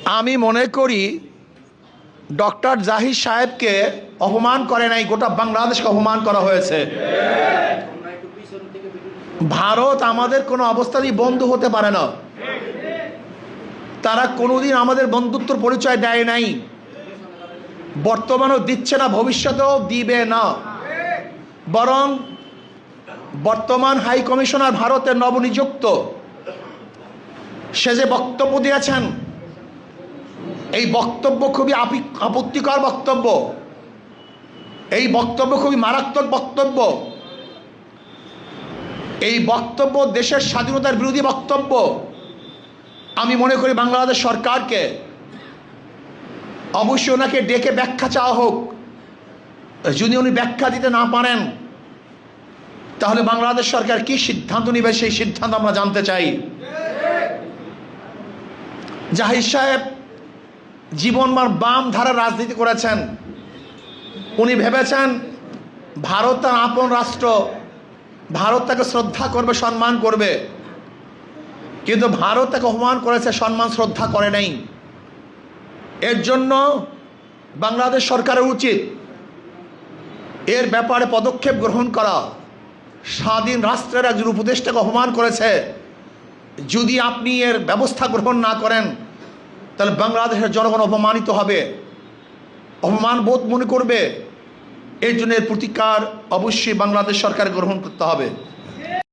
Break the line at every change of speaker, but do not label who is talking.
আমি মনে করি ডক্টর জাহিদ সাহেবকে অপমান করে নাই, গোটা বাংলাদেশকে অপমান করা হয়েছে। ভারত আমাদের কোনো অবস্থাতেই বন্ধু হতে পারে না। তারা কোনোদিন আমাদের বন্ধুত্বর পরিচয় দেয় নাই, বর্তমানেও দিচ্ছে না, ভবিষ্যতেও দিবে না। বরং বর্তমান হাই কমিশনার ভারতের নবনিযুক্ত, সে যে বক্তব্য দিয়েছেন, এই বক্তব্য খুবই আপত্তিকর বক্তব্য। এই বক্তব্য খুবই মারাত্মক বক্তব্য। এই বক্তব্য দেশের স্বাধীনতার বিরোধী বক্তব্য। আমি মনে করি বাংলাদেশ সরকারকে অবশ্যই ওনাকে ডেকে ব্যাখ্যা চাওয়া হোক। যদি উনি ব্যাখ্যা দিতে না পারেন, তাহলে বাংলাদেশ সরকার কি সিদ্ধান্ত নেবে সেই সিদ্ধান্ত আমরা জানতে চাই। জাহিদ সাহেব জীবনভর বাম ধারার রাজনীতি করেছেন। উনি ভেবেছেন ভারত তার আপন রাষ্ট্র, ভারত তাকে শ্রদ্ধা করবে, সম্মান করবে। কিন্তু ভারত তাকে অপমান করেছে, সম্মান শ্রদ্ধা করে নাই। এর জন্য বাংলাদেশ সরকারের উচিত এর ব্যাপারে পদক্ষেপ গ্রহণ করা। স্বাধীন রাষ্ট্রের একজন উপদেষ্টাকে অপমান করেছে, যদি আপনি এর ব্যবস্থা গ্রহণ না করেন, তাহলে বাংলাদেশের জনগণ অপমানিত হবে, অপমান বোধ মনে করবে। এর জন্য এর প্রতিকার অবশ্যই বাংলাদেশ সরকার গ্রহণ করতে হবে।